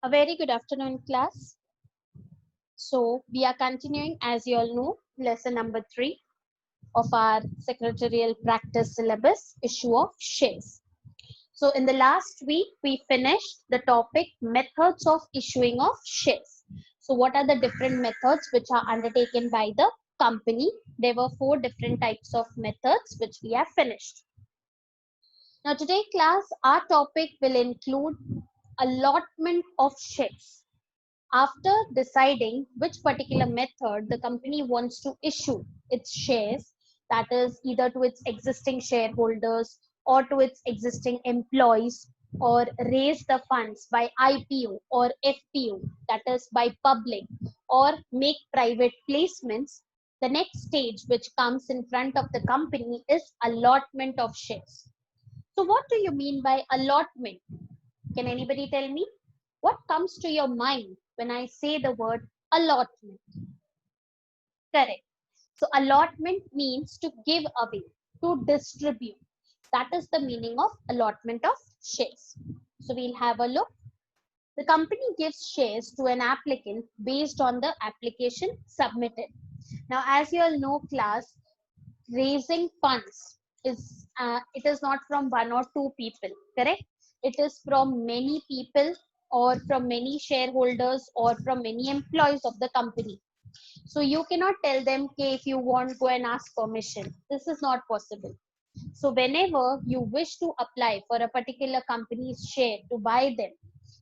A very good afternoon, class. So, we are continuing, as you all know, lesson number 3 of our secretarial practice syllabus, issue of shares. So, in the last week, we finished the topic methods of issuing of shares. So, what are the different methods which are undertaken by the company? There were 4 different types of methods which we have finished. Now, today, class, our topic will include allotment of shares. After deciding which particular method the company wants to issue its shares, that is either to its existing shareholders or to its existing employees, or raise the funds by IPO or FPO, that is by public, or make private placements, the next stage which comes in front of the company is allotment of shares. So what do you mean by allotment? Can anybody tell me? What comes to your mind when I say the word allotment? Correct. So allotment means to give away, to distribute. That is the meaning of allotment of shares. So we'll have a look. The company gives shares to an applicant based on the application submitted. Now, as you all know, class, raising funds is it is not from one or two people, correct? It is from many people, or from many shareholders, or from many employees of the company. So you cannot tell them, okay, if you want, go and ask permission. This is not possible. So whenever you wish to apply for a particular company's share to buy them,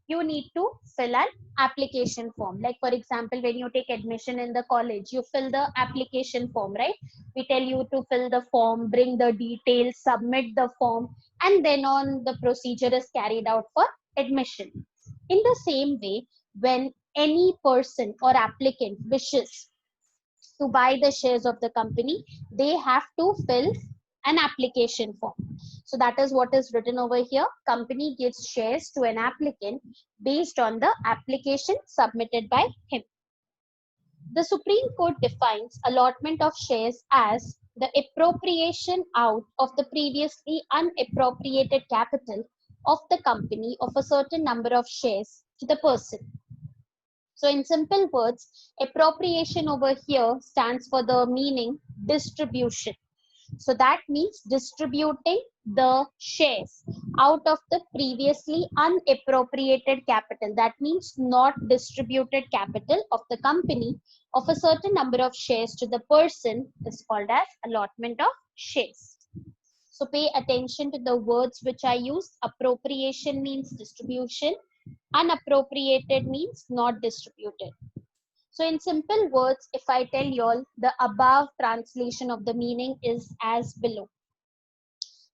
you need to fill an application form. Like for example, when you take admission in the college, you fill the application form, right? We tell you to fill the form, bring the details, submit the form, and then on the procedure is carried out for admission. In the same way, when any person or applicant wishes to buy the shares of the company, they have to fill an application form. So that is what is written over here. Company gives shares to an applicant based on the application submitted by him. The Supreme Court defines allotment of shares as the appropriation out of the previously unappropriated capital of the company of a certain number of shares to the person. So in simple words, appropriation over here stands for the meaning distribution. So that means distributing the shares out of the previously unappropriated capital. That means not distributed capital of the company of a certain number of shares to the person is called as allotment of shares. So pay attention to the words which I use. Appropriation means distribution. Unappropriated means not distributed. So in simple words, if I tell you all, the above translation of the meaning is as below.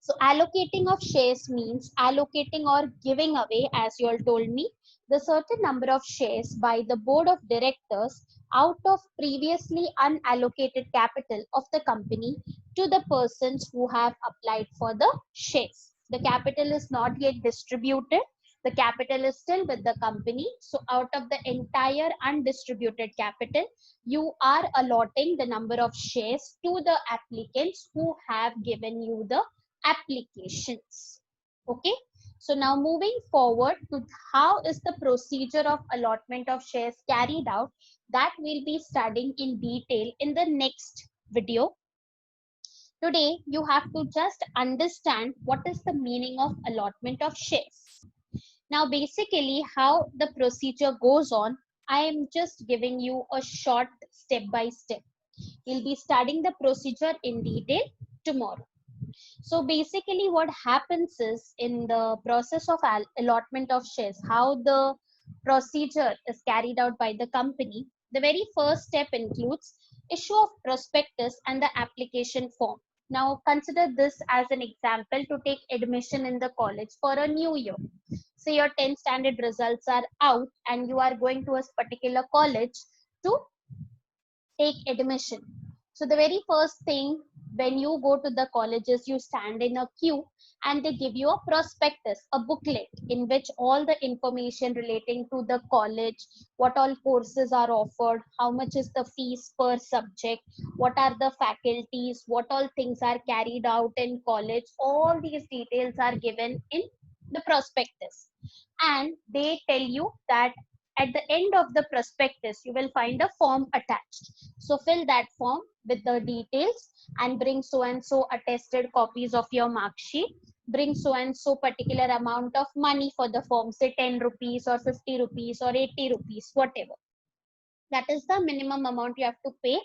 So allocating of shares means allocating or giving away, as you all told me, the certain number of shares by the board of directors out of previously unallocated capital of the company to the persons who have applied for the shares. The capital is not yet distributed. The capital is still with the company. So out of the entire undistributed capital, you are allotting the number of shares to the applicants who have given you the applications. Okay. So now moving forward to how is the procedure of allotment of shares carried out, that we'll be studying in detail in the next video. Today, you have to just understand what is the meaning of allotment of shares. Now, basically, how the procedure goes on, I am just giving you a short step by step. We'll be studying the procedure in detail tomorrow. So basically what happens is, in the process of allotment of shares, how the procedure is carried out by the company, the very first step includes issue of prospectus and the application form. Now consider this as an example to take admission in the college for a new year. Say your 10th standard results are out and you are going to a particular college to take admission. So the very first thing, when you go to the colleges, you stand in a queue and they give you a prospectus, a booklet in which all the information relating to the college, what all courses are offered, how much is the fees per subject, what are the faculties, what all things are carried out in college, all these details are given in the prospectus, and they tell you that at the end of the prospectus you will find a form attached. So fill that form with the details and bring so and so attested copies of your mark sheet, bring so and so particular amount of money for the form, say 10 rupees or 50 rupees or 80 rupees, whatever. That is the minimum amount you have to pay.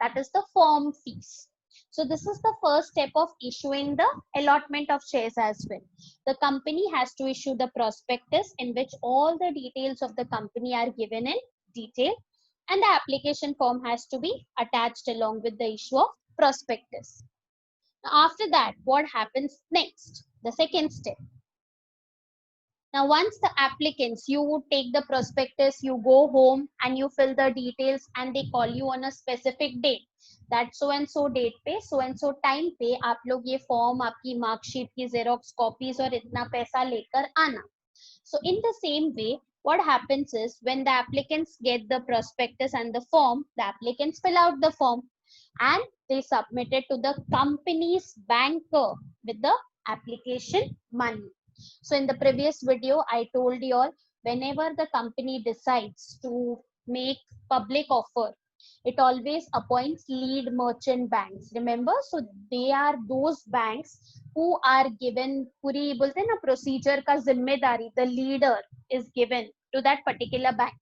That is the form fees. So this is the first step of issuing the allotment of shares as well. The company has to issue the prospectus in which all the details of the company are given in detail, and the application form has to be attached along with the issue of prospectus. Now after that, what happens next? The second step. Now, once the applicants, you take the prospectus, you go home and you fill the details, and they call you on a specific date. That so and so date पे, so and so time पे आप लोग ये form, आपकी marksheet की xerox copies और इतना पैसा लेकर आना. So in the same way, what happens is when the applicants get the prospectus and the form, the applicants fill out the form and they submit it to the company's banker with the application money. So in the previous video, I told you all, whenever the company decides to make public offer, it always appoints lead merchant banks. Remember? So they are those banks who are given पूरी बोलते हैं ना procedure का जिम्मेदारी, the leader is given to that particular bank.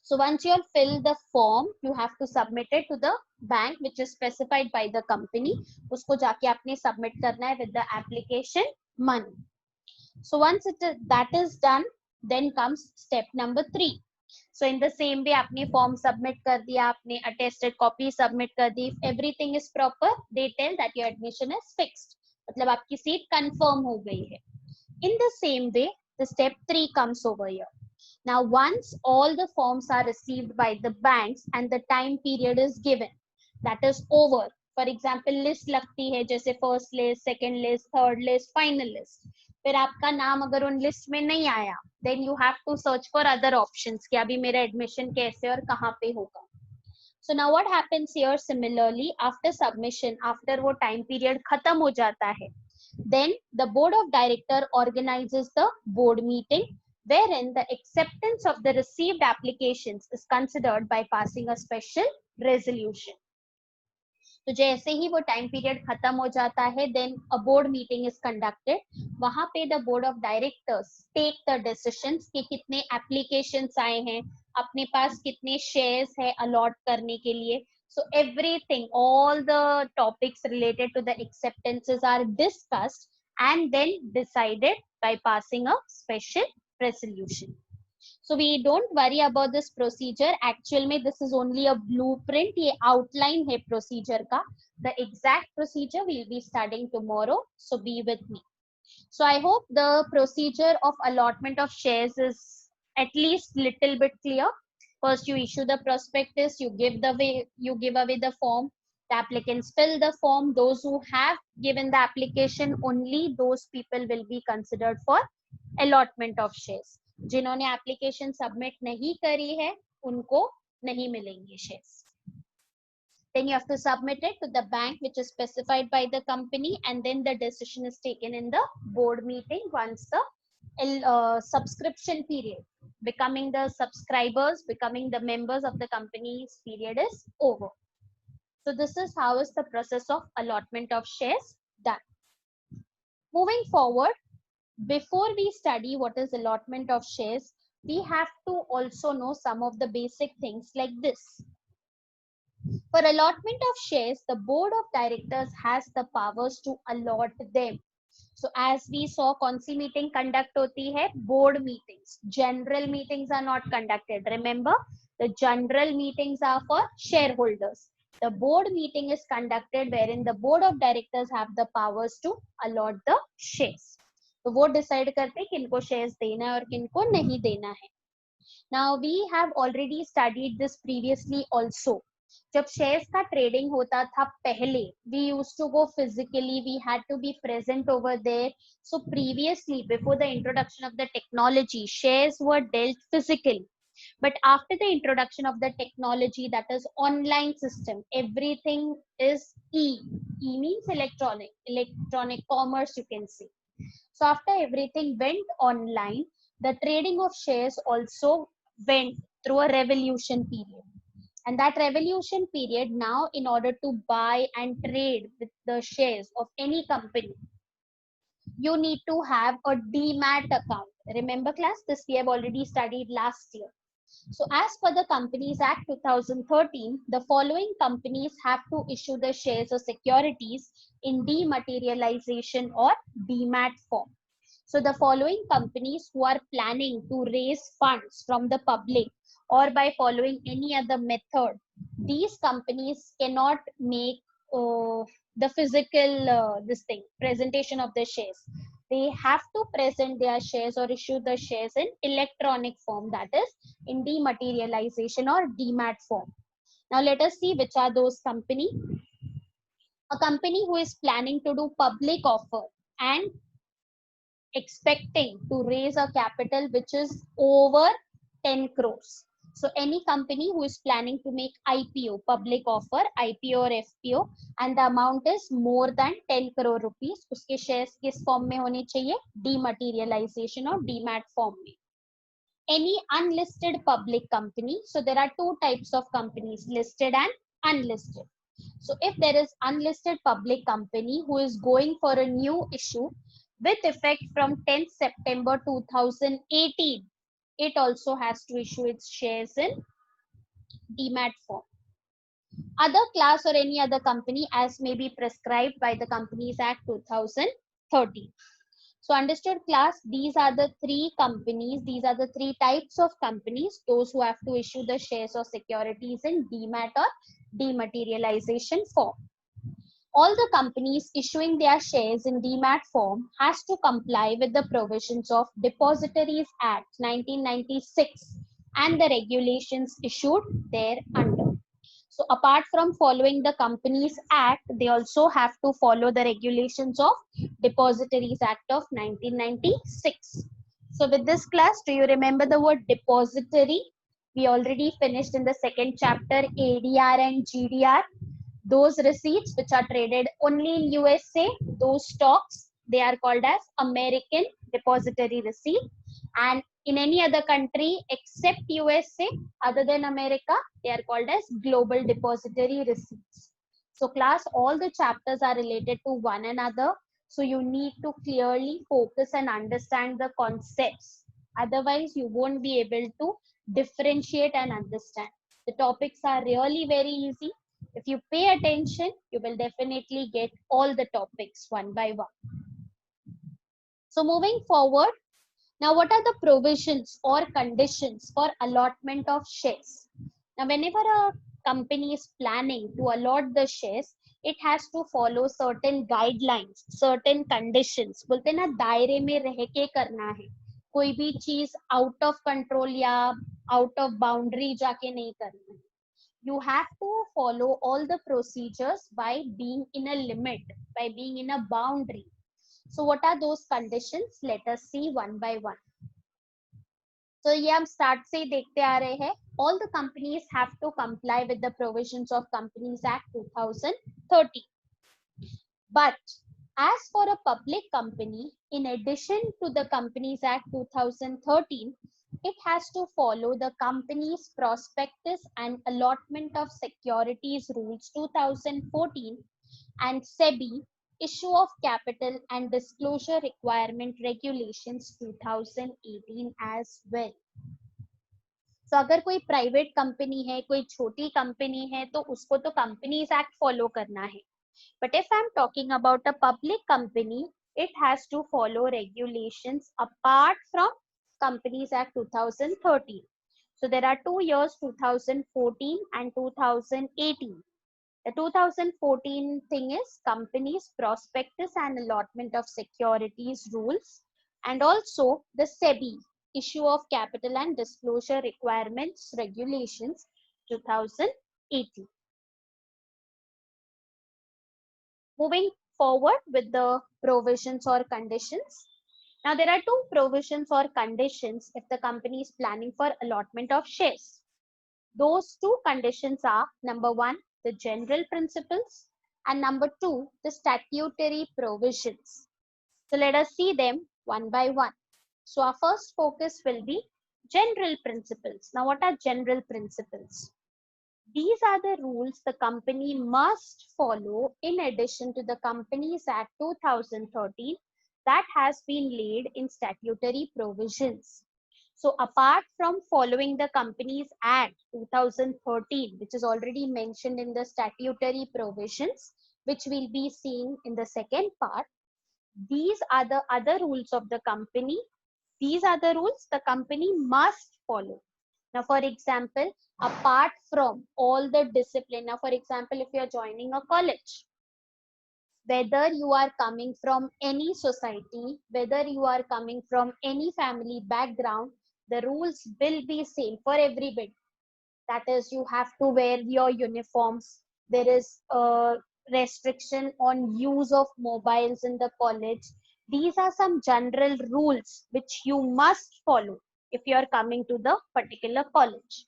So once you fill the form, you have to submit it to the bank which is specified by the company. उसको जाके आपने submit करना है with the application money. So once that is done, then comes step number 3. So in the same way, आपने form submit कर दिया, आपने attested copy submit कर दी, if everything is proper, they tell that your admission is fixed. मतलब आपकी seat confirm हो गई है. In the same way, the step 3 comes over here. Now, once all the forms are received by the banks and the time period is given, that is over. For example, list लगती है जैसे first list, second list, third list, final list. फिर आपका नाम अगर उन list में नहीं आया, then you have to search for other options कि अभी मेरा admission कैसे और कहाँ पे होगा. So now what happens here similarly, after submission, after वो time period खत्म हो जाता है, then the board of director organizes the board meeting wherein the acceptance of the received applications is considered by passing a special resolution. तो जैसे ही वो time period खत्म हो जाता है, then a board meeting is conducted. वहां पे the board of directors take the decisions कि कितने एप्लीकेशंस आए हैं, अपने पास कितने शेयर्स है अलॉट करने के लिए. So everything, all the topics related to the acceptances are discussed and then decided by passing a special resolution. So we don't worry about this procedure. Actual में this is only a blueprint. ये outline है procedure का. The exact procedure we'll be studying tomorrow. So be with me. So I hope the procedure of allotment of shares is at least little bit clear. First you issue the prospectus, you give away the form. The applicants fill the form. Those who have given the application, only those people will be considered for allotment of shares. जिन्होंने application submit नहीं करी है उनको नहीं मिलेंगे shares. Then you have to submit it to the bank which is specified by the company, and then the decision is taken in the board meeting once the subscription period, becoming the subscribers, becoming the members of the company's period is over. So this is how is the process of allotment of shares done. Moving forward, before we study what is allotment of shares, we have to also know some of the basic things like this. For allotment of shares, the board of directors has the powers to allot them. So as we saw, कौन सी meeting conduct होती है? Board meetings. General meetings are not conducted. Remember, the general meetings are for shareholders. The board meeting is conducted wherein the board of directors have the powers to allot the shares. तो वो decide करते हैं किनको shares देना है और किनको नहीं देना है. Now we have already studied this previously also. जब शेयर्स का ट्रेडिंग होता था पहले, we used to go physically, we had to be present over there. So previously, before the introduction of the technology, shares were dealt physically. But after the introduction of the technology, that is online system, everything is E. E means electronic commerce, you can say. So after everything went online, the trading of shares also went through a revolution period. And that revolution period now, in order to buy and trade with the shares of any company, you need to have a demat account. Remember class, this we have already studied last year. So as per the Companies Act 2013, the following companies have to issue the shares or securities in dematerialization or demat form. So the following companies who are planning to raise funds from the public or by following any other method, these companies cannot make the physical this thing presentation of the shares. They have to present their shares or issue the shares in electronic form, that is in dematerialization or demat form. Now let us see which are those company. A company who is planning to do public offer and expecting to raise a capital which is over 10 crores. So any company who is planning to make IPO, public offer, IPO or FPO, and the amount is more than 10 crore rupees, उसके shares किस form में होने चाहिए? Dematerialization or demat form में. Any unlisted public company, so there are two types of companies, listed and unlisted. So if there is unlisted public company who is going for a new issue with effect from 10th September 2018, it also has to issue its shares in demat form. Other class or any other company as may be prescribed by the Companies Act 2013. So understood class, these are the three companies, these are the three types of companies, those who have to issue the shares or securities in demat or dematerialization form. All the companies issuing their shares in demat form has to comply with the provisions of Depositories Act 1996 and the regulations issued thereunder. So apart from following the Companies Act, they also have to follow the regulations of Depositories Act of 1996. So with this class, do you remember the word depository? We already finished in the second chapter, ADR and GDR. Those receipts which are traded only in USA, those stocks, they are called as American Depository Receipt. And in any other country except USA, other than America, they are called as Global Depository Receipts. So class, all the chapters are related to one another. So you need to clearly focus and understand the concepts. Otherwise, you won't be able to differentiate and understand. The topics are really very easy. If you pay attention, you will definitely get all the topics one by one. So moving forward, now what are the provisions or conditions for allotment of shares? Now whenever a company is planning to allot the shares, it has to follow certain guidelines, certain conditions. बोलते ना दायरे में रह के करना है, कोई भी चीज out of control या out of boundary जाके नहीं करना है. You have to follow all the procedures by being in a limit, by being in a boundary. So what are those conditions? Let us see one by one. So ये हम start से ही देखते आ रहे हैं. All the companies have to comply with the provisions of Companies Act 2013. But as for a public company, in addition to the Companies Act 2013, it has to follow the company's prospectus and allotment of securities rules 2014 and SEBI issue of capital and disclosure requirement regulations 2018 as well. So अगर कोई private company है, कोई छोटी company है, तो उसको तो companies act follow करना है. But if I'm talking about a public company, it has to follow regulations apart from Companies Act 2013. So there are 2 years, 2014 and 2018. The 2014 thing is companies prospectus and allotment of securities rules, and also the SEBI issue of capital and disclosure requirements regulations 2018. Moving forward with the provisions or conditions. Now there are two provisions or conditions if the company is planning for allotment of shares. Those two conditions are number one, the general principles, and number two, the statutory provisions. So let us see them one by one. So our first focus will be general principles. Now, what are general principles? These are the rules the company must follow in addition to the Companies Act 2013 that has been laid in statutory provisions. So apart from following the Companies Act 2013, which is already mentioned in the statutory provisions, which we'll be seeing in the second part, these are the other rules of the company. These are the rules the company must follow. Now, for example, apart from all the discipline, now, for example, if you are joining a college, whether you are coming from any society, whether you are coming from any family background, the rules will be same for everybody. That is, you have to wear your uniforms. There is a restriction on use of mobiles in the college. These are some general rules which you must follow if you are coming to the particular college.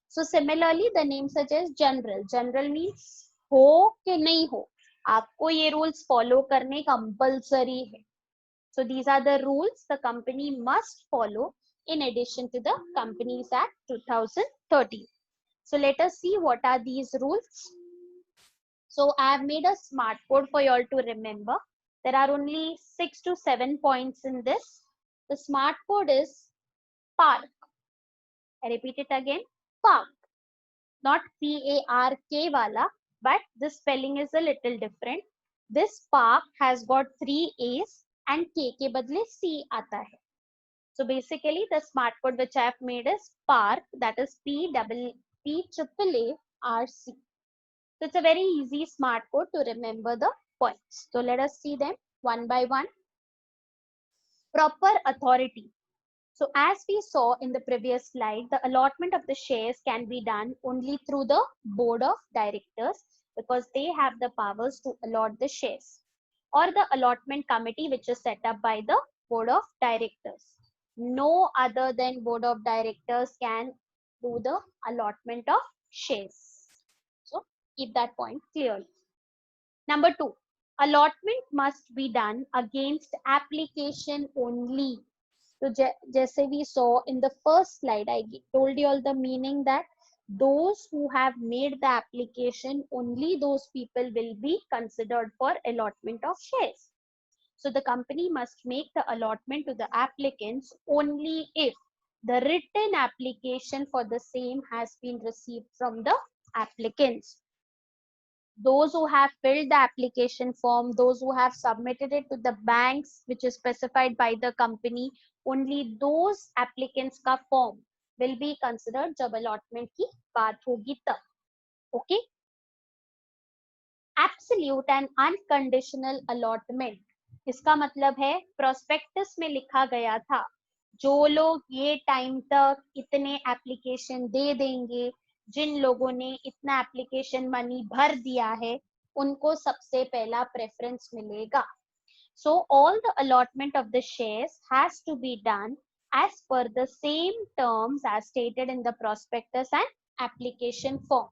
So similarly, the name suggests general. General means हो कि नहीं हो, आपको ये rules follow करने compulsory है. So these are the rules the company must follow in addition to the Companies Act 2013. So let us see what are these rules. So I have made a smart code for you all to remember. There are only 6 to 7 points in this. The smart code is PARK. I repeat it again, PARK. Not P-A-R-K wala, but the spelling is a little different. This PARK has got 3 A's and K ke badle C aata hai. So basically the smart code which I have made is PARK, that is P-A-A-R-C. So it's a very easy smart code to remember the points. So let us see them one by one. Proper authority. So as we saw in the previous slide, the allotment of the shares can be done only through the board of directors because they have the powers to allot the shares, or the allotment committee which is set up by the board of directors. No other than board of directors can do the allotment of shares. So keep that point clearly. Number 2, allotment must be done against application only. So जैसे we saw in the first slide, I told you all the meaning that those who have made the application, only those people will be considered for allotment of shares. So the company must make the allotment to the applicants only if the written application for the same has been received from the applicants. Those who have filled the application form, those who have submitted it to the banks which is specified by the company, only those applicants का form will be considered जब allotment की बात होगी तब. Okay? Absolute and unconditional allotment. इसका मतलब है prospectus में लिखा गया था जो लोग ये टाइम तक इतने एप्लीकेशन दे देंगे, जिन लोगों ने इतना एप्लीकेशन मनी भर दिया है, उनको सबसे पहला प्रेफरेंस मिलेगा. So all the allotment of the shares has to be done as per the same terms as stated in the prospectus and application form.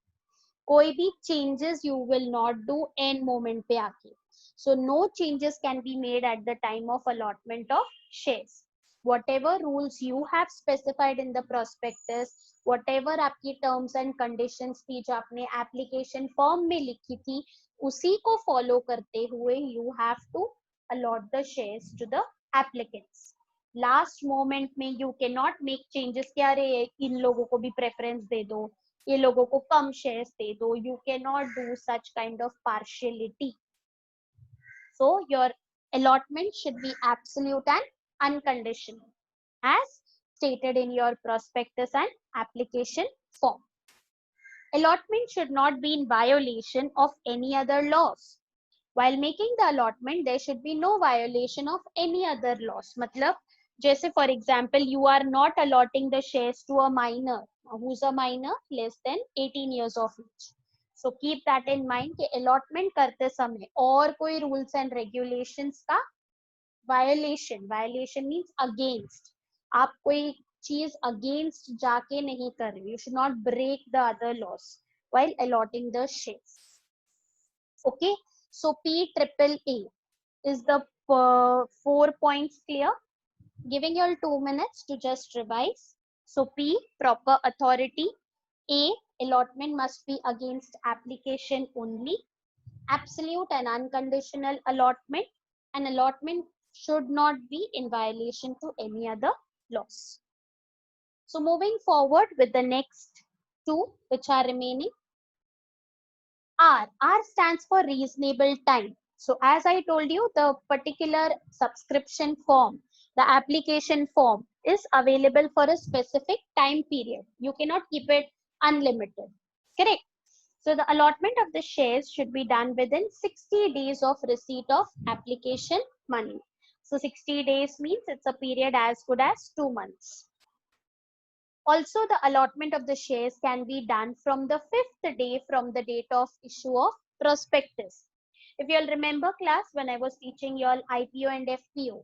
कोई भी changes you will not do end moment पे आके. So no changes can be made at the time of allotment of shares. Whatever rules you have specified in the prospectus, whatever आपकी terms and conditions थी जो आपने application form में लिखी थी, उसी को follow करते हुए you have to allot the shares to the applicants. Last moment में you cannot make changes कि अरे इन लोगों को भी preference दे दो, ये लोगों को कम शेयर्स दे दो. You cannot do such kind of partiality. So your allotment should be absolute and unconditional as stated in your prospectus and application form. Allotment should not be in violation of any other laws. While making the allotment, there should be no violation of any other laws. मतलब जैसे for example, you are not allotting the shares to a minor. Who's a minor? Less than 18 years of age. So keep that in mind कि allotment करते समय और कोई rules and regulations का violation means against. आप कोई चीज against जाके नहीं कर रहे. You should not break the other laws while allotting the shares. Okay. So P triple A is the 4 points clear? Giving you all 2 minutes to just revise. So P, proper authority. A, allotment must be against application only. Absolute and unconditional allotment. An allotment should not be in violation to any other laws. So moving forward with the next two which are remaining. R stands for reasonable time. So as I told you, the particular subscription form, the application form is available for a specific time period. You cannot keep it unlimited. Correct? So the allotment of the shares should be done within 60 days of receipt of application money. So 60 days means it's a period as good as 2 months. Also, the allotment of the shares can be done from the 5th day from the date of issue of prospectus. If you all remember class, when I was teaching you all IPO and FPO,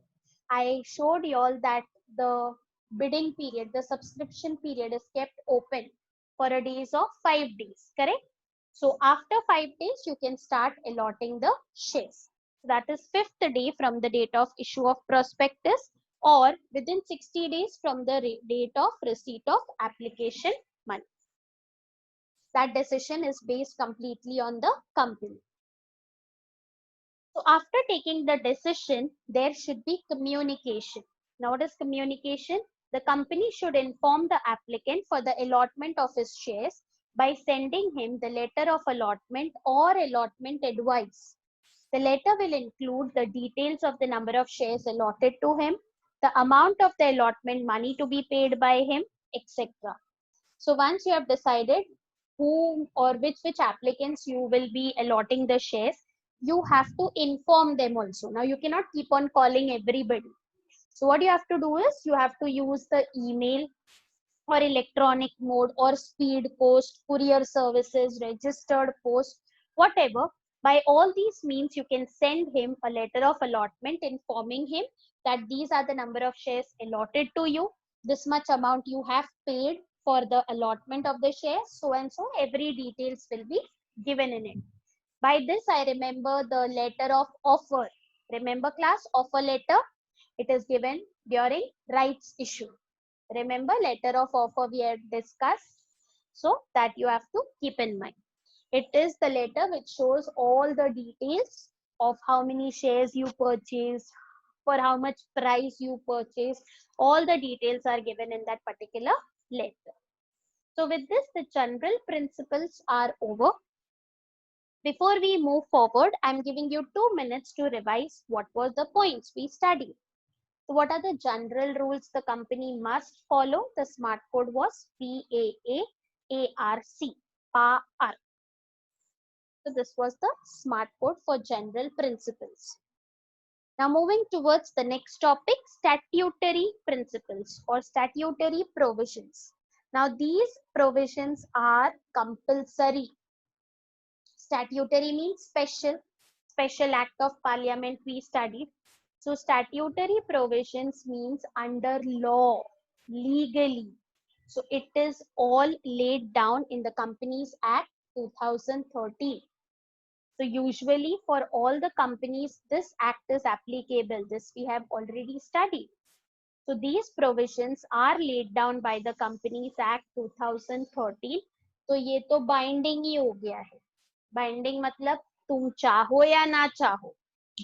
I showed you all that the bidding period, the subscription period is kept open for a days of 5 days, correct? So after 5 days, you can start allotting the shares. That is 5th day from the date of issue of prospectus or within 60 days from the date of receipt of application money. That decision is based completely on the company. So after taking the decision, there should be communication. Now what is communication? The company should inform the applicant for the allotment of his shares by sending him the letter of allotment or allotment advice. The letter will include the details of the number of shares allotted to him, the amount of the allotment money to be paid by him, etc. So once you have decided whom or which applicants you will be allotting the shares, you have to inform them also. Now you cannot keep on calling everybody. So what you have to do is you have to use the email or electronic mode or speed post, courier services, registered post, whatever. By all these means, you can send him a letter of allotment informing him that these are the number of shares allotted to you, this much amount you have paid for the allotment of the shares, so and so, every details will be given in it. By this, I remember the letter of offer. Remember class, offer letter, it is given during rights issue. Remember, letter of offer we had discussed, so that you have to keep in mind. It is the letter which shows all the details of how many shares you purchased, for how much price you purchased. All the details are given in that particular letter. So with this, the general principles are over. Before we move forward, I'm giving you 2 minutes to revise what was the points we studied. So what are the general rules the company must follow? The smart code was PAARC. PAR. So this was the smart code for general principles. Now moving towards the next topic, statutory principles or statutory provisions. Now these provisions are compulsory. Statutory means special act of parliament we studied. So statutory provisions means under law, legally. So it is all laid down in the Companies Act 2013. So usually for all the companies, this act is applicable. This we have already studied. So these provisions are laid down by the Companies Act 2013. तो ये तो binding ही हो गया है. Binding मतलब तुम चाहो या ना चाहो,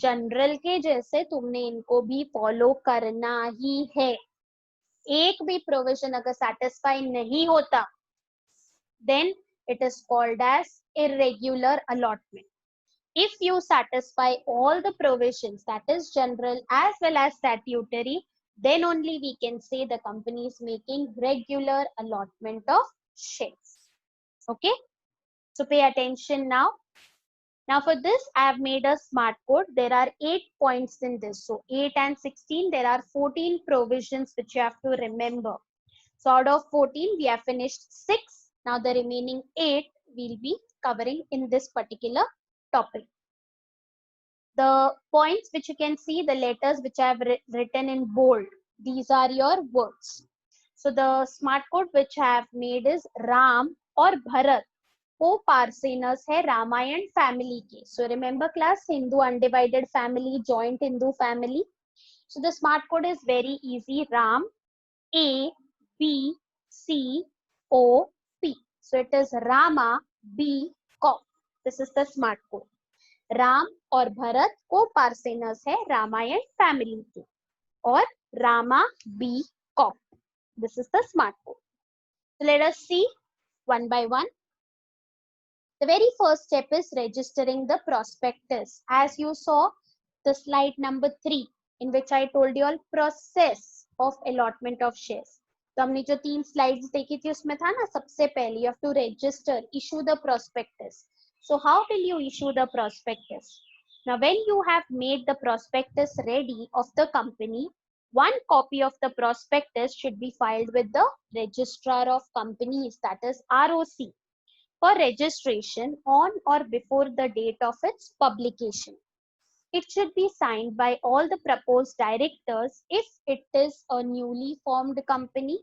जनरल के जैसे तुमने इनको भी फॉलो करना ही है. एक भी प्रोविजन अगर सेटिस्फाई नहीं होता, then it is called as irregular allotment. If you satisfy all the provisions, that is general as well as statutory, then only we can say the company is making regular allotment of shares. Okay, so pay attention now. Now for this, I have made a smart code. There are 8 points in this. So 8 and 16, there are 14 provisions which you have to remember. So out of 14, we have finished 6. Now the remaining 8 we'll be covering in this particular topic. The points which you can see, the letters which I have written in bold, these are your words. So the smart code which I have made is Ram or Bharat. को पार्सेनर्स है Ramayana family के. So remember class, Hindu undivided family, joint Hindu family. So the smart code is very easy. Ram, A B C O P. So it is Rama B Cop. This is the smart code. Ram और भरत को पार्सेनर्स है Ramayana family के, और रामा बी कॉप. This is the smart code. So let us see one by one. The very first step is registering the prospectus. As you saw the slide number 3, in which I told you all process of allotment of shares. तो हमने जो 3 slides देखी थी उसमें था ना, सबसे पहले you have to register, issue the prospectus. So how will you issue the prospectus? Now when you have made the prospectus ready of the company, one copy of the prospectus should be filed with the registrar of companies, that is ROC, for registration on or before the date of its publication. It should be signed by all the proposed directors if it is a newly formed company,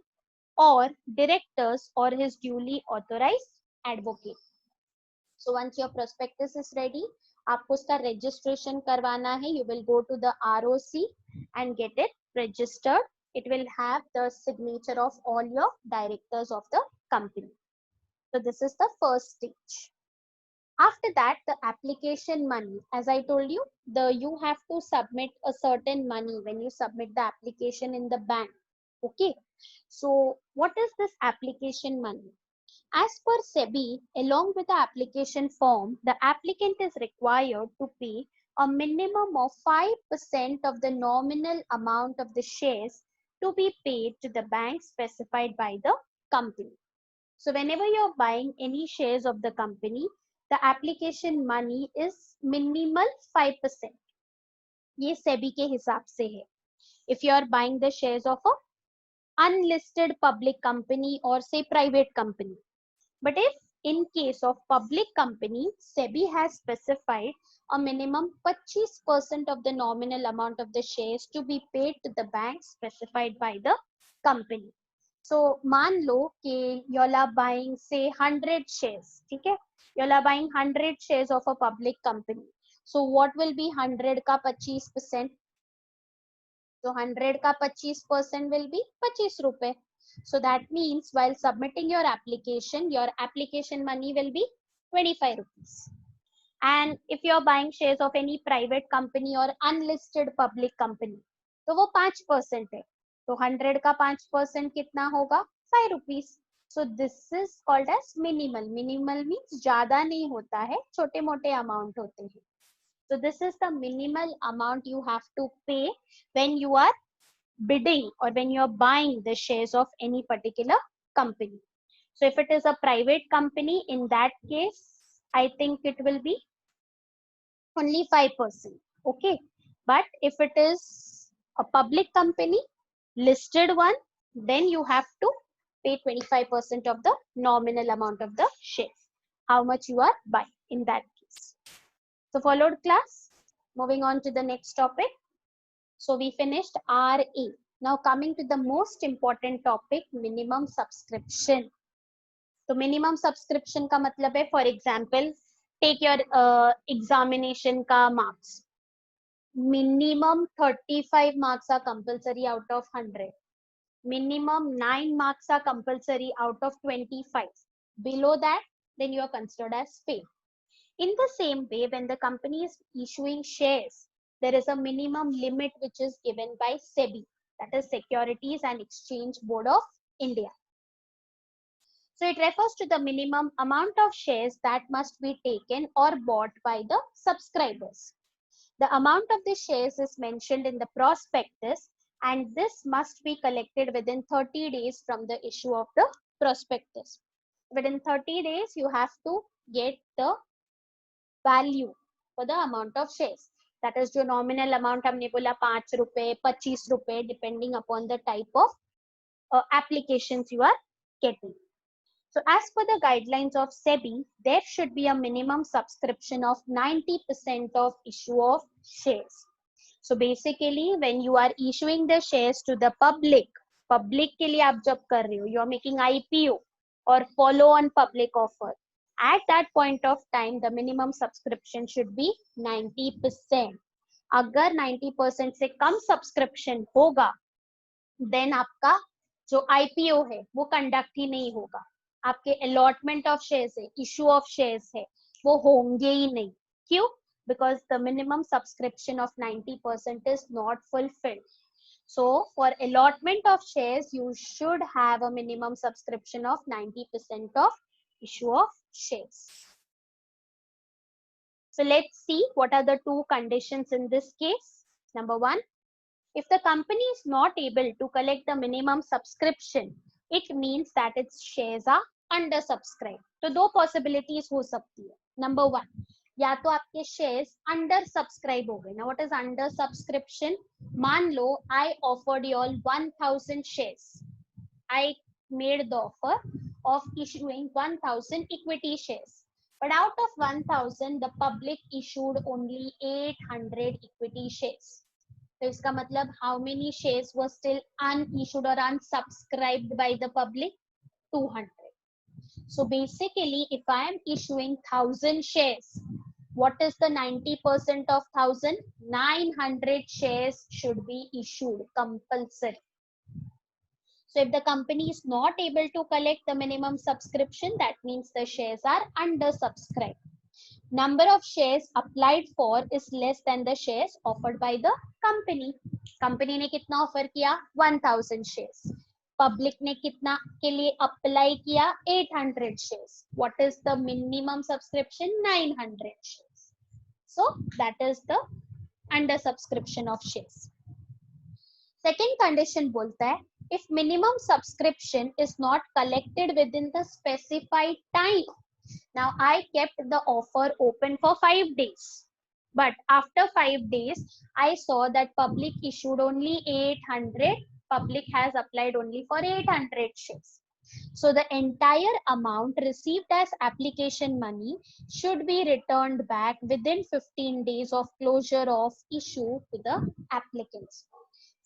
or directors or his duly authorized advocate. So once your prospectus is ready, आपको उसका registration करवाना है. You will go to the ROC and get it registered. It will have the signature of all your directors of the company. So this is the first stage. After that, the application money, as I told you, you have to submit a certain money when you submit the application in the bank. Okay, so what is this application money? As per SEBI, along with the application form, the applicant is required to pay a minimum of 5% of the nominal amount of the shares to be paid to the bank specified by the company. So whenever you're buying any shares of the company, the application money is minimal 5%. ये SEBI के हिसाब से है. If you are buying the shares of a unlisted public company or say private company. But if in case of public company, SEBI has specified a minimum 25% of the nominal amount of the shares to be paid to the bank specified by the company. So मान लो कि you are buying say 100 shares, ठीक है? You are buying 100 shares of a public company. So what will be 100 का 25%? So 100 का 25% will be 25 रुपए. So that means while submitting your application money will be 25 rupees. And if you are buying shares of any private company or unlisted public company, तो वो 5% है. तो 100 का 5% कितना होगा? 5 rupees. So this is called as minimal. Minimal means ज्यादा नहीं होता है, छोटे मोटे amount होते हैं. So this is the minimal amount you have to pay when you are bidding or when you are buying the shares of any particular company. So if it is a private company, in that case, I think it will be only 5%. Okay. But if it is a public company, listed one, then you have to pay 25% of the nominal amount of the shares. How much you are buying in that case. So followed class. Moving on to the next topic. So we finished RA. Now coming to the most important topic, minimum subscription. So minimum subscription का मतलब है, for example, take your examination का marks. Minimum 35 marks are compulsory out of 100. Minimum 9 marks are compulsory out of 25. Below that, then you are considered as fail. In the same way, when the company is issuing shares, there is a minimum limit which is given by SEBI, that is Securities and Exchange Board of India. So it refers to the minimum amount of shares that must be taken or bought by the subscribers. The amount of the shares is mentioned in the prospectus, and this must be collected within 30 days from the issue of the prospectus. Within 30 days, you have to get the value for the amount of shares. That is, जो nominal amount हमने बोला 5 रुपए, 25 रुपए, depending upon the type of applications you are getting. So as per the guidelines of SEBI, there should be a minimum subscription of 90% of issue of shares. So basically, when you are issuing the shares to the public के लिए आप जब कर रहे हो, you are making IPO or follow on public offer. At that point of time, the minimum subscription should be 90%. अगर 90% से कम subscription होगा, देन आपका जो आईपीओ है वो कंडक्ट ही नहीं होगा, आपके अलॉटमेंट ऑफ शेयर्स है, इशू ऑफ शेयर्स है, वो होंगे ही नहीं. क्यों? Because the minimum subscription of 90% is not fulfilled. So for allotment of shares, you should have a minimum subscription of 90% of issue of shares. So let's see what are the two conditions in this case. Number one, if the company is not able to collect the minimum subscription, it means that its shares are undersubscribed. तो दो possibilities हो सकती है. Number one, या तो आपके shares under subscribe हो गए ना. What is under subscription? मान लो I offered you all 1000 shares. I made the offer of issuing 1000 equity shares, but out of 1000 the public issued only 800 equity shares. तो इसका मतलब how many shares were still unissued or unsubscribed by the public? 200. So basically, if I am issuing 1000 shares, what is the 90% of 1000? 900 shares should be issued compulsory. So if the company is not able to collect the minimum subscription, that means the shares are undersubscribed. Number of shares applied for is less than the shares offered by the company. Company ने कितना offer किया? 1000 shares. Public ने कितना के लिए apply किया? 800 shares. What is the minimum subscription? 900 shares. So that is the under subscription of shares. Second condition बोलता है, if minimum subscription is not collected within the specified time. Now I kept the offer open for 5 days, but after 5 days I saw that public issued only 800. Public has applied only for 800 shares. So the entire amount received as application money should be returned back within 15 days of closure of issue to the applicants.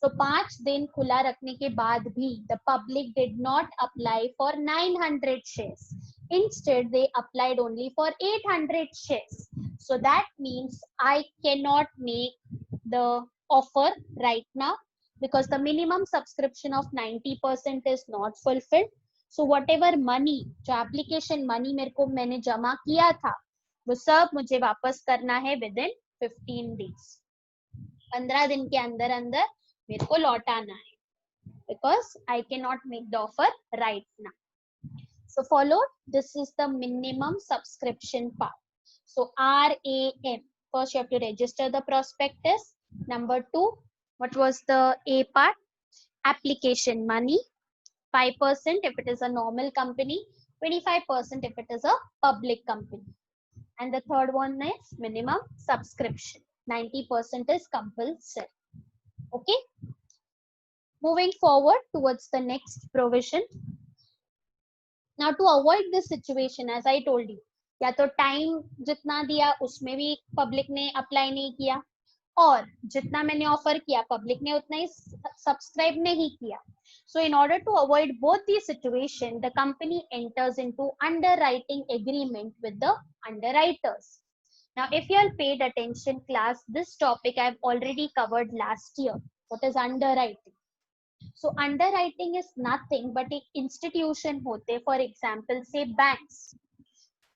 So 5 दिन खुला रखने के बाद भी the public did not apply for 900 shares. Instead, they applied only for 800 shares. So that means I cannot make the offer right now because the minimum subscription of 90% is not fulfilled. So whatever money, जो application money मेरे को मैंने जमा किया था, वो सब मुझे वापस करना है within 15 days. 15 दिन के अंदर अंदर मेरे को लौटाना है, because I cannot make the offer right now. So followed, this is the minimum subscription part. So RAM, first you have to register the prospectus. Number 2, what was the A part? Application money, 5% if it is a normal company, 25% if it is a public company. And the third one is minimum subscription, 90% is compulsory. Okay. Moving forward towards the next provision. Now to avoid this situation, as I told you, या तो time जितना दिया उसमें भी public ने apply नहीं किया, और जितना मैंने ऑफर किया पब्लिक ने उतना ही सब्सक्राइब नहीं किया. So in order to avoid both these situations, the company enters into underwriting agreement with the underwriters. Now if you all paid attention class, this topic I have already covered last year. What is underwriting? So underwriting is nothing but एक institution होते, for example say banks.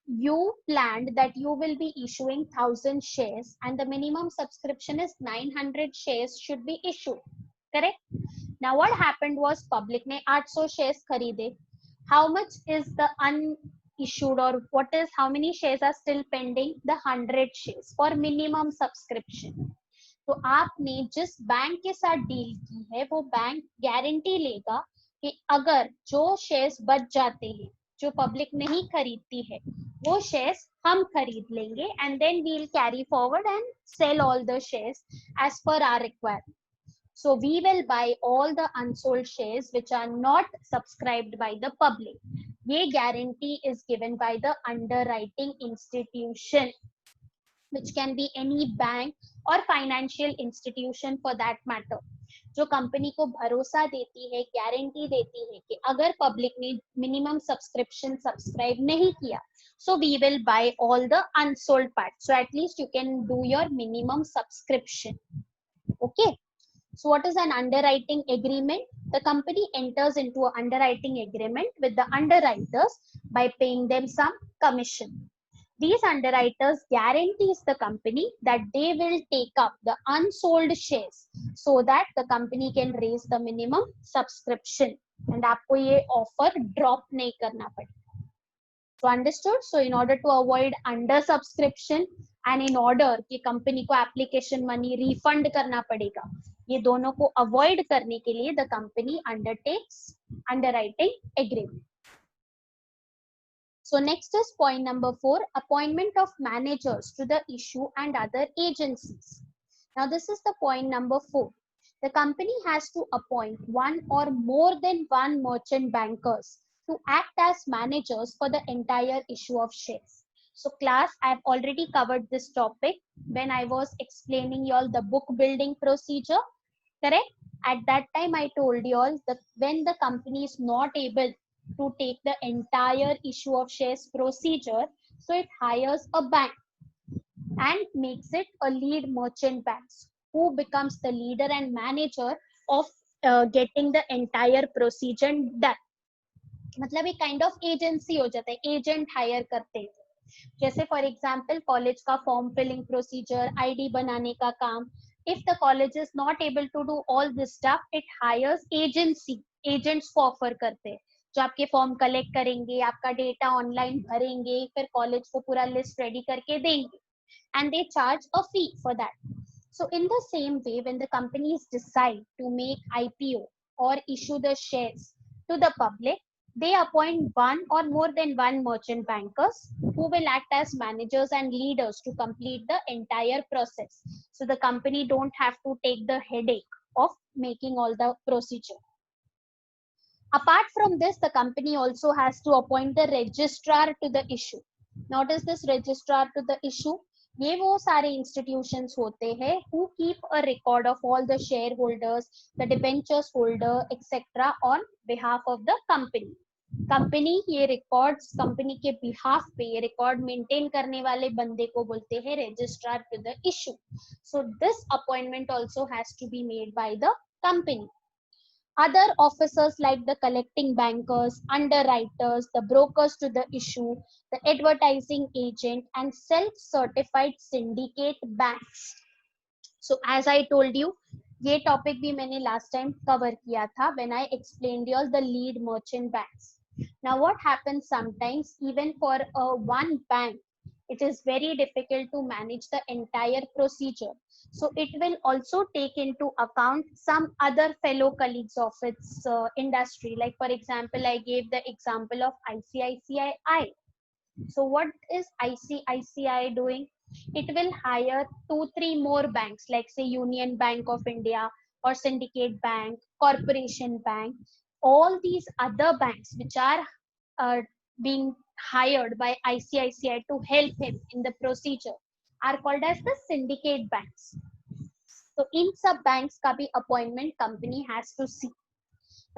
You planned that you will be issuing 1000 shares and the minimum subscription is 900 shares should be issued, correct? Now what happened was public ने 800 shares खरीदे. How much is the unissued, or what is, how many shares are still pending? The 100 shares for minimum subscription. तो आपने जिस bank के साथ deal की है वो बैंक गारंटी लेगा कि अगर जो शेयर्स बच जाते हैं जो पब्लिक नहीं खरीदती है वो शेयर्स हम खरीद लेंगे, and then we will carry forward and sell all the shares as per our requirement. So we will buy all the unsold shares which are not subscribed by the public. ये guarantee is given by the underwriting institution, which can be any bank or financial institution for that matter. जो company को भरोसा देती है, guarantee देती है कि अगर पब्लिक ने मिनिमम सब्सक्रिप्शन सब्सक्राइब नहीं किया, so we will buy all the unsold parts, so at least you can do your minimum subscription. Okay, so what is an underwriting agreement? The company enters into an underwriting agreement with the underwriters by paying them some commission. These underwriters guarantees the company that they will take up the unsold shares so that the company can raise the minimum subscription and आपको ये offer drop नहीं करना पड़ेगा. So understood? So in order to avoid under subscription and in order कि company को application money refund करना पड़ेगा, ये दोनों को avoid करने के लिए the company undertakes underwriting agreement. So next is point number 4, appointment of managers to the issue and other agencies. Now this is the point number 4. The company has to appoint one or more than one merchant bankers to act as managers for the entire issue of shares. So class, I have already covered this topic when I was explaining you all the book building procedure, correct? At that time I told you all that when the company is not able to take the entire issue of shares procedure, so it hires a bank and makes it a lead merchant bank who becomes the leader and manager of getting the entire procedure done. मतलब एक kind of agency हो जाता है, agent higher करते हैं. जैसे for example college का form filling procedure, ID बनाने का काम. If the college is not able to do all this stuff, it hires agency, agents को ऑफर करते हैं जो आपके फॉर्म कलेक्ट करेंगे, आपका डेटा ऑनलाइन भरेंगे, फिर कॉलेज को पूरा लिस्ट रेडी करके देंगे, and they charge a fee for that. So in the same way, when the companies decide to make IPO or issue the shares to the public, they appoint one or more than one merchant bankers who will act as managers and leaders to complete the entire process. So the company don't have to take the headache of making all the procedure. Apart from this, the company also has to appoint the registrar to the issue. What is this registrar to the issue? ये वो सारे institutions होते हैं who keep a record of all the shareholders, the debentures holder, etc. on behalf of the company. Company ये records company के behalf पे ये record maintain करने वाले बंदे को बोलते हैं registrar to the issue. So this appointment also has to be made by the company. Other officers like the collecting bankers, underwriters, the brokers to the issue, the advertising agent, and self-certified syndicate banks. So as I told you, ये topic भी मैंने last time cover किया था when I explained you all the lead merchant banks. Now what happens sometimes, even for one bank, it is very difficult to manage the entire procedure. So it will also take into account some other fellow colleagues of its industry. Like for example, I gave the example of ICICI. So what is ICICI doing? It will hire 2-3 more banks, like say Union Bank of India or Syndicate Bank, Corporation Bank. All these other banks which are being hired by ICICI to help him in the procedure are called as the syndicate banks. So in sub banks का भी appointment company has to see.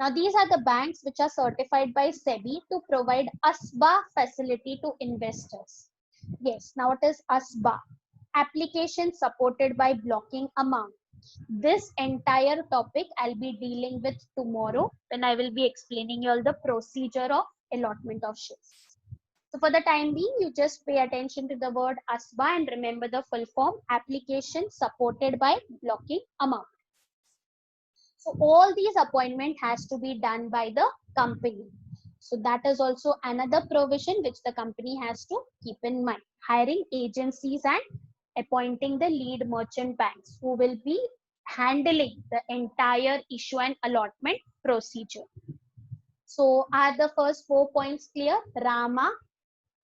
Now these are the banks which are certified by SEBI to provide ASBA facility to investors. Yes, now what is ASBA? Application supported by blocking amount. This entire topic I'll be dealing with tomorrow when I will be explaining you all the procedure of allotment of shares. So for the time being, you just pay attention to the word ASBA and remember the full form, application supported by blocking amount. So all these appointment has to be done by the company. So that is also another provision which the company has to keep in mind. Hiring agencies and appointing the lead merchant banks who will be handling the entire issue and allotment procedure. So are the first 4 points clear? Rama,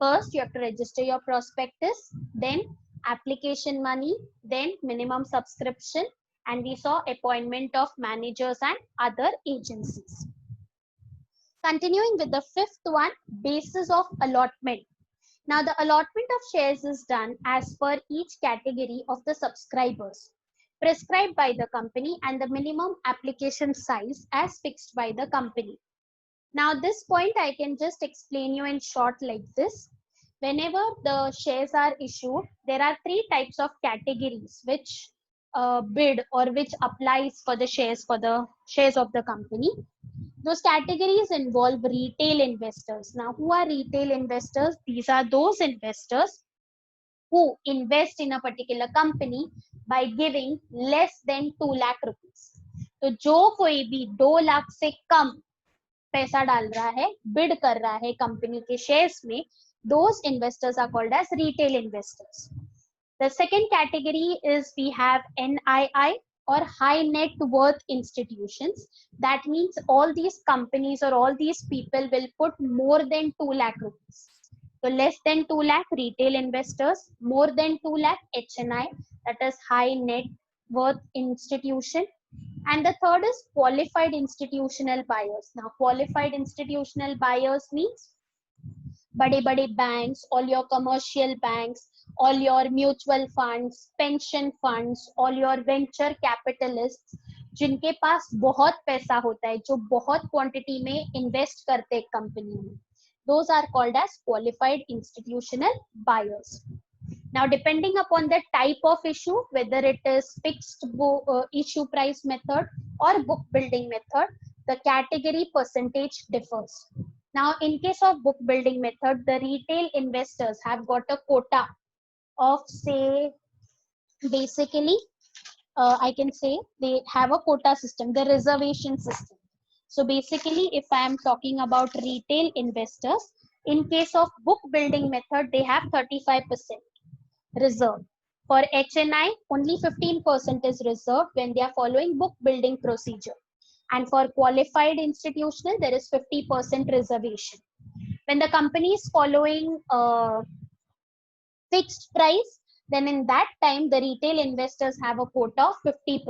first you have to register your prospectus, then application money, then minimum subscription, and we saw appointment of managers and other agencies. Continuing with the fifth one, basis of allotment. Now the allotment of shares is done as per each category of the subscribers. prescribed by the company and the minimum application size as fixed by the company. Now this point I can just explain you in short like this. Whenever the shares are issued, there are three types of categories which bid or which applies for the shares of the company. Those categories involve retail investors. Now, who are retail investors? These are those investors who invest in a particular company by giving less than 2 lakh rupees. तो जो कोई भी 2 लाख से कम पैसा डाल रहा है, bid कर रहा है कंपनी के शेयर्स में, those investors are called as retail investors. The second category is we have NII or high net worth institutions. That means all these companies or all these people will put more than 2 lakh rupees. So less than 2 lakh retail investors, more than 2 lakh HNI, that is high net worth institution. And the third is qualified institutional buyers. Now qualified institutional buyers means bade banks, all your commercial banks, all your mutual funds, pension funds, all your venture capitalists, जिनके पास बहुत पैसा होता है, जो बहुत quantity में invest करते हैं कंपनी में, those are called as qualified institutional buyers. Now depending upon the type of issue, whether it is fixed issue price method or book building method, the category percentage differs. Now in case of book building method, the retail investors have got a quota of, say, basically I can say they have a quota system, the reservation system. So basically if I am talking about retail investors, in case of book building method, they have 35% reserved. For HNI, only 15% is reserved when they are following book building procedure. And for qualified institutional, there is 50% reservation. When the company is following fixed price, then in that time the retail investors have a quota of 50%.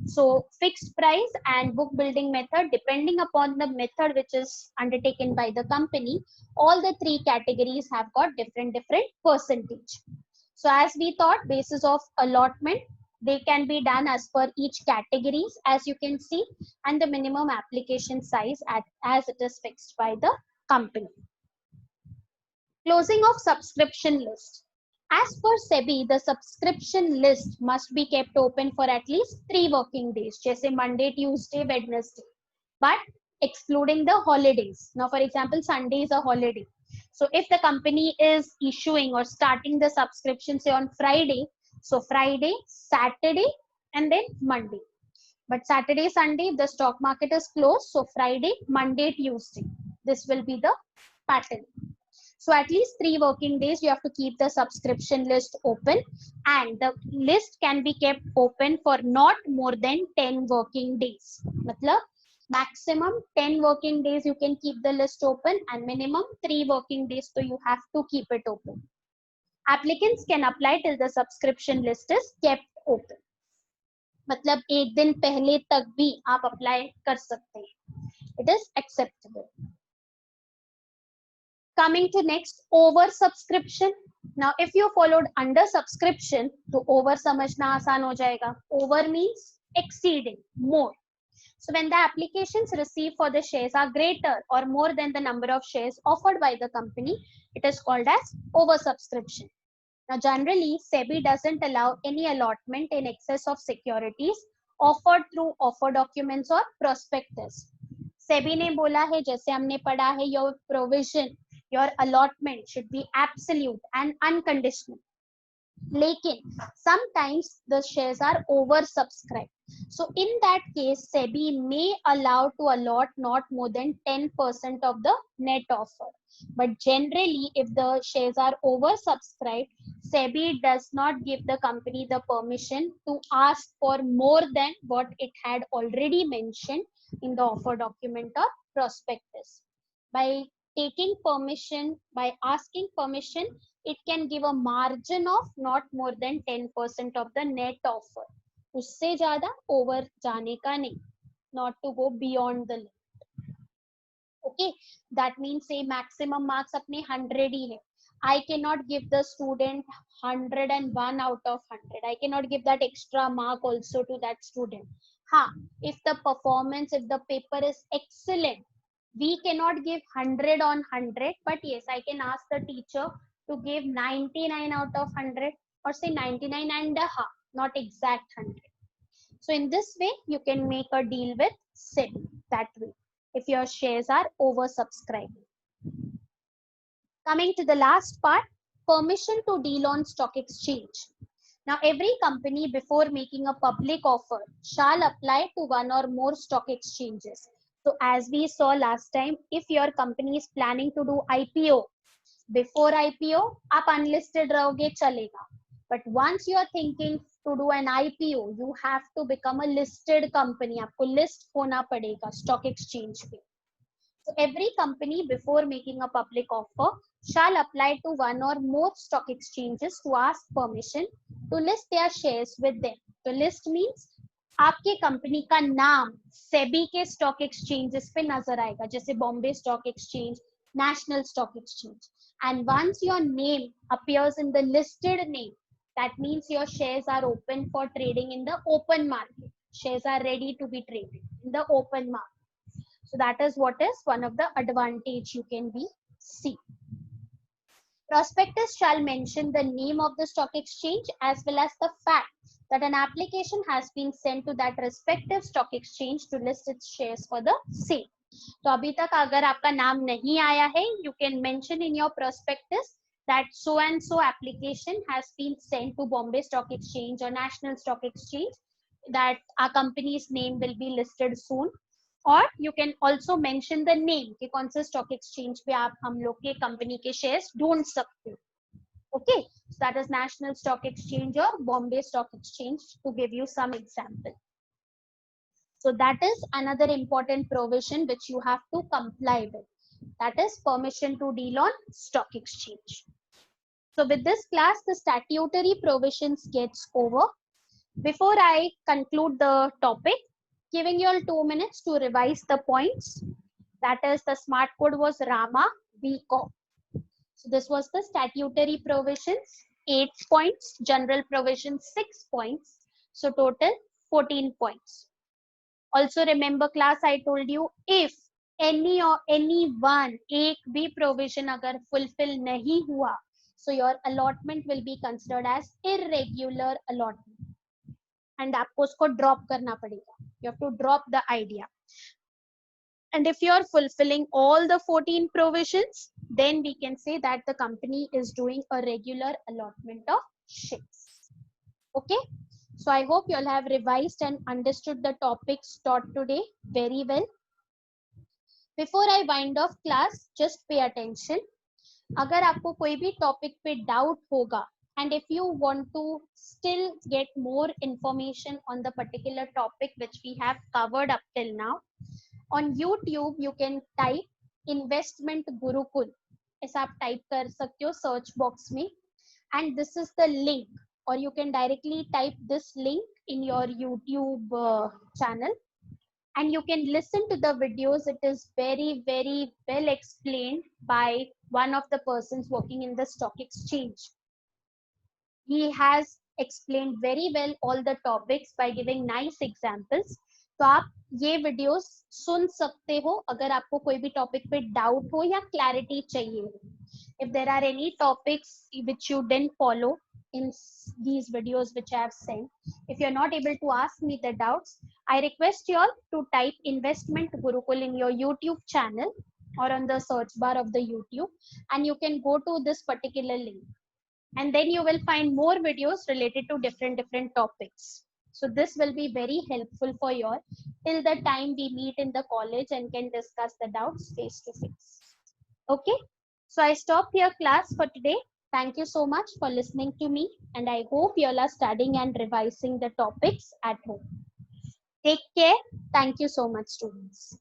So fixed price and book building method, depending upon the method which is undertaken by the company, all the three categories have got different percentage. So as we thought, basis of allotment, they can be done as per each categories, as you can see, and the minimum application size as it is fixed by the company. Closing of subscription list. As per SEBI, the subscription list must be kept open for at least 3 working days, जैसे Monday, Tuesday, Wednesday, but excluding the holidays. Now, for example, Sunday is a holiday. So if the company is issuing or starting the subscription, say on Friday, so Friday, Saturday, and then Monday. But Saturday, Sunday, the stock market is closed. So Friday, Monday, Tuesday. This will be the pattern. So at least 3 working days, you have to keep the subscription list open, and the list can be kept open for not more than 10 working days. Matlab, maximum 10 working days you can keep the list open, and minimum 3 working days, so you have to keep it open. Applicants can apply till the subscription list is kept open. मतलब एक दिन पहले तक भी आप apply कर सकते हैं. It is acceptable. Coming to next, over subscription. Now if you followed under subscription, तो over समझना आसान हो जाएगा. Over means exceeding, more. So when the applications received for the shares are greater or more than the number of shares offered by the company, it is called as oversubscription. Now generally, SEBI doesn't allow any allotment in excess of securities offered through offer documents or prospectus. SEBI ने बोला है, जैसे हमने पढ़ा है, your provision, your allotment should be absolute and unconditional. Lekin sometimes the shares are oversubscribed. So in that case, SEBI may allow to allot not more than 10% of the net offer. But generally, if the shares are oversubscribed, SEBI does not give the company the permission to ask for more than what it had already mentioned in the offer document or prospectus. By taking permission, by asking permission, it can give a margin of not more than 10% of the net offer. उससे ज़्यादा over जाने का नहीं, not to go beyond the limit. Okay, that means say maximum marks अपने 100 ही है. I cannot give the student 101 out of 100. I cannot give that extra mark also to that student. If the performance, if the paper is excellent, we cannot give 100 on 100, but yes, I can ask the teacher to give 99 out of 100 or say 99 and a half, not exact 100. So in this way, you can make a deal with SEBI that way if your shares are oversubscribed. Coming to the last part, permission to deal on stock exchange. Now, every company before making a public offer shall apply to one or more stock exchanges. So as we saw last time, if your company is planning to do IPO, before IPO, आप unlisted रहोगे चलेगा. But once you are thinking to do an IPO, you have to become a listed company. आपको list होना पड़ेगा stock exchange पे. So every company before making a public offer shall apply to one or more stock exchanges to ask permission to list their shares with them. So list means आपके company का नाम सेबी के stock exchanges पे नजर आएगा, जैसे Bombay stock exchange, national stock exchange. And once your name appears in the listed name, that means your shares are open for trading in the open market. Shares are ready to be traded in the open market. So that is what is one of the advantage you can be see. Prospectus shall mention the name of the stock exchange as well as the fact that an application has been sent to that respective stock exchange to list its shares for the same. तो अभी तक अगर आपका नाम नहीं आया है, you can mention in your prospectus that so and so application has been sent to Bombay Stock Exchange or National Stock Exchange, that our company's name will be listed soon. और you can also mention the name कि कौन से stock exchange पे आप हम लोग के company के shares ढूंढ सकते हो. Okay, so that is National Stock Exchange or Bombay Stock Exchange, to give you some example. So that is another important provision which you have to comply with. That is permission to deal on stock exchange. So with this class, the statutory provisions gets over. Before I conclude the topic, giving you all 2 minutes to revise the points. That is, the smart code was Rama VCOM. So this was the statutory provisions, 8 points, general provisions 6 points. So total 14 points. Also remember class, I told you if any or any one एक भी provision अगर fulfill नहीं हुआ, so your allotment will be considered as irregular allotment and आपको उसको drop करना पड़ेगा. You have to drop the idea. And if you are fulfilling all the 14 provisions, then we can say that the company is doing a regular allotment of shares. Okay. So I hope you all have revised and understood the topics taught today very well. Before I wind off class, just pay attention. अगर आपको कोई भी topic पे doubt होगा, and if you want to still get more information on the particular topic which we have covered up till now, on YouTube you can type Investment Gurukul. ऐसा आप type कर सकते हो search box में, and this is the link. Or you can directly type this link in your YouTube channel and you can listen to the videos. It is very, very well explained by one of the persons working in the stock exchange. He has explained very well all the topics by giving nice examples. तो आप ये videos सुन सकते हो अगर आपको कोई भी topic पे doubt हो या clarity चाहिए हो. If there are any topics which you didn't follow in these videos which I have sent, if you are not able to ask me the doubts, I request you all to type Investment Gurukul in your YouTube channel or on the search bar of the YouTube, and you can go to this particular link, and then you will find more videos related to different topics. So this will be very helpful for you all till the time we meet in the college and can discuss the doubts face to face. Okay, so I stop here class for today. Thank you so much for listening to me, and I hope you all are studying and revising the topics at home. Take care. Thank you so much, students.